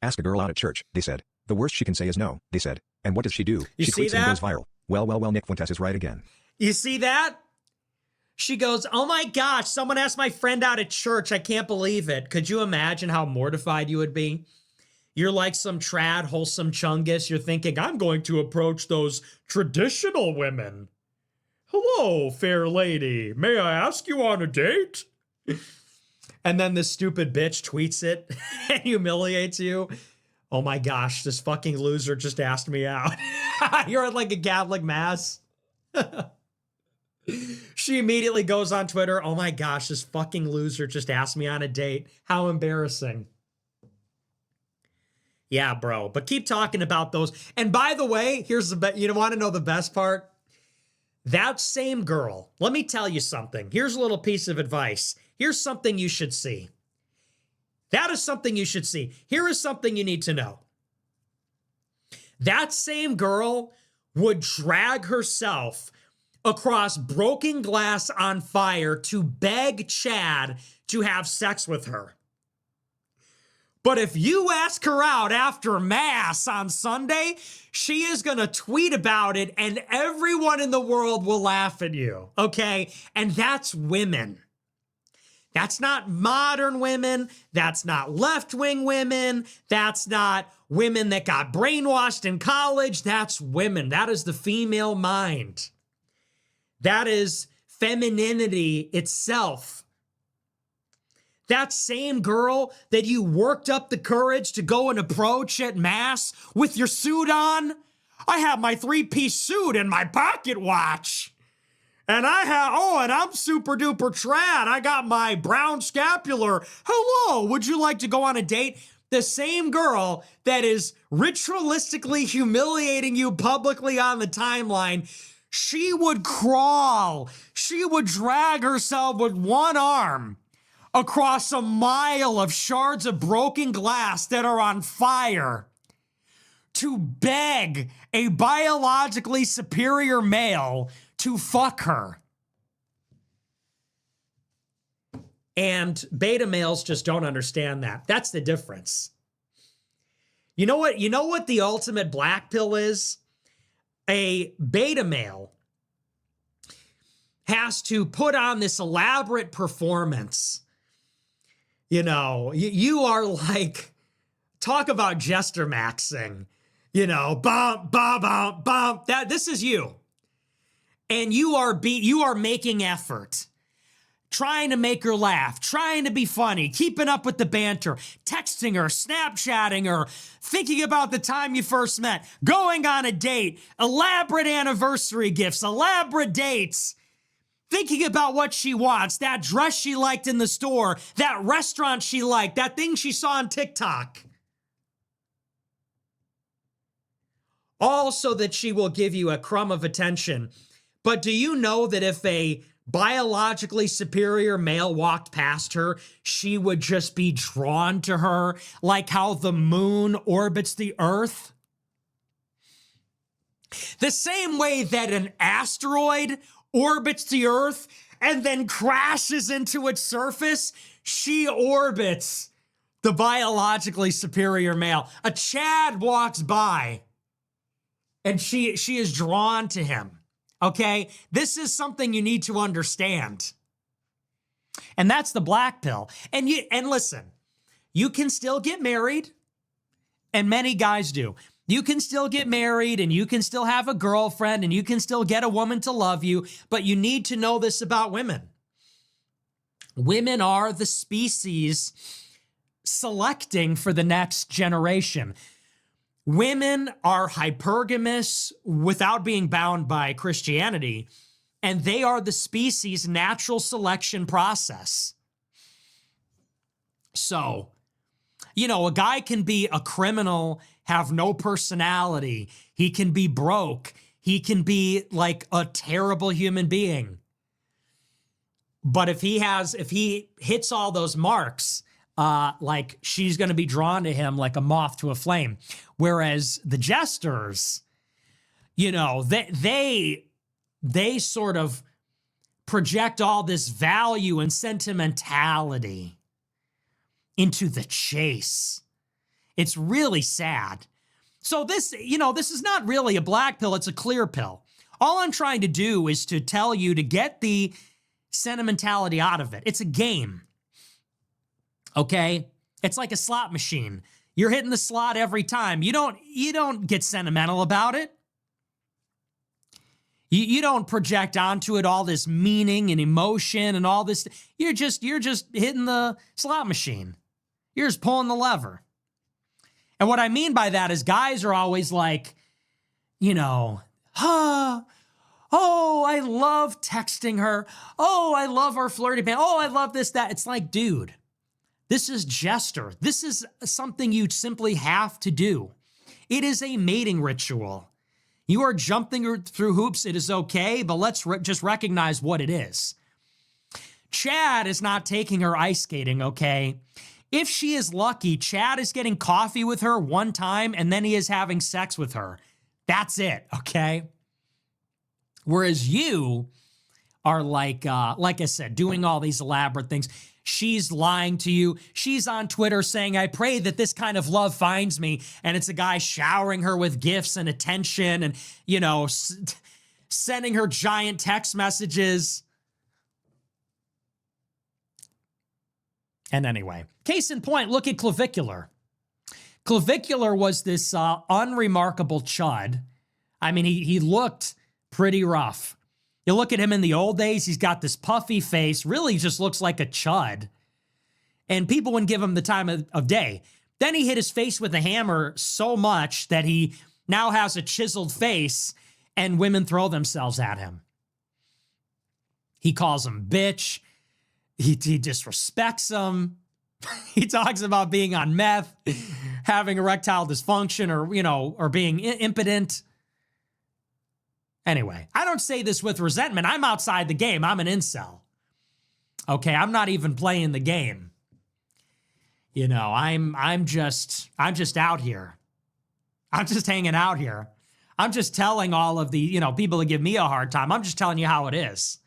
Ask a girl out at church, they said. The worst she can say is no, they said. And what does she do? You She see tweets and that? goes viral. Well, Nick Fuentes is right again. You see that? She goes, oh my gosh, someone asked my friend out at church. I can't believe it. Could you imagine how mortified you would be? You're like some trad, wholesome chungus. You're thinking, I'm going to approach those traditional women. Hello, fair lady. May I ask you on a date? And then this stupid bitch tweets it and humiliates you. Oh my gosh, this fucking loser just asked me out. You're at like a Catholic mass. She immediately goes on Twitter. Oh my gosh, this fucking loser just asked me on a date. How embarrassing. Yeah, bro. But keep talking about those. And by the way, here's the you want to know the best part? That same girl, let me tell you something. Here's a little piece of advice. Here's something you should see. That is something you should see. Here is something you need to know. That same girl would drag herself across broken glass on fire to beg Chad to have sex with her. But if you ask her out after Mass on Sunday, she is going to tweet about it and everyone in the world will laugh at you, okay? And that's women. That's not modern women. That's not left-wing women. That's not women that got brainwashed in college. That's women. That is the female mind. That is femininity itself. That same girl that you worked up the courage to go and approach at Mass with your suit on. I have my 3-piece suit and my pocket watch. And and I'm super duper trad. I got my brown scapular. Hello, would you like to go on a date? The same girl that is ritualistically humiliating you publicly on the timeline, she would crawl. She would drag herself with one arm across a mile of shards of broken glass that are on fire to beg a biologically superior male to fuck her. And beta males just don't understand that. That's the difference. You know what? You know what the ultimate black pill is? A beta male has to put on this elaborate performance. You know, you are like, talk about Jestermaxxing. You know, bump, bump, bump, bump. This is you. And you are making effort. Trying to make her laugh, trying to be funny, keeping up with the banter, texting her, Snapchatting her, thinking about the time you first met, going on a date, elaborate anniversary gifts, elaborate dates, thinking about what she wants, that dress she liked in the store, that restaurant she liked, that thing she saw on TikTok. All so that she will give you a crumb of attention. But do you know that if a biologically superior male walked past her, she would just be drawn to her like how the moon orbits the earth? The same way that an asteroid orbits the earth and then crashes into its surface, she orbits the biologically superior male. A Chad walks by and she is drawn to him. Okay, this is something you need to understand. And that's the black pill. And listen, you can still get married, and many guys do. You can still get married, and you can still have a girlfriend, and you can still get a woman to love you, but you need to know this about women. Women are the species selecting for the next generation. Women are hypergamous without being bound by Christianity, and they are the species' natural selection process. So, you know, a guy can be a criminal, have no personality. He can be broke. He can be like a terrible human being. But if he hits all those marks, like she's going to be drawn to him like a moth to a flame. Whereas the jesters, you know, they sort of project all this value and sentimentality into the chase. It's really sad. So this, this is not really a black pill. It's a clear pill. All I'm trying to do is to tell you to get the sentimentality out of it. It's a game. Okay? It's like a slot machine. You're hitting the slot every time. You don't get sentimental about it. You don't project onto it all this meaning and emotion and all this. You're just hitting the slot machine. You're just pulling the lever. And what I mean by that is guys are always like, oh, I love texting her. Oh, I love our flirty band. Oh, I love this, that. It's like, dude, this is Jester. This is something you simply have to do. It is a mating ritual. You are jumping through hoops. It is okay, but let's just recognize what it is. Chad is not taking her ice skating, okay? If she is lucky, Chad is getting coffee with her one time and then he is having sex with her. That's it, okay? Whereas you are like I said, doing all these elaborate things. She's lying to you. She's on Twitter saying, I pray that this kind of love finds me. And it's a guy showering her with gifts and attention and, sending her giant text messages. And anyway, case in point, look at Clavicular. Clavicular was this unremarkable chud. I mean, he looked pretty rough. You look at him in the old days, he's got this puffy face, really just looks like a chud. And people wouldn't give him the time of day. Then he hit his face with a hammer so much that he now has a chiseled face and women throw themselves at him. He calls them bitch. He disrespects them. He talks about being on meth, having erectile dysfunction or being impotent. Anyway, I don't say this with resentment. I'm outside the game. I'm an incel. Okay, I'm not even playing the game. I'm just out here. I'm just hanging out here. I'm just telling all of the, people that give me a hard time. I'm just telling you how it is.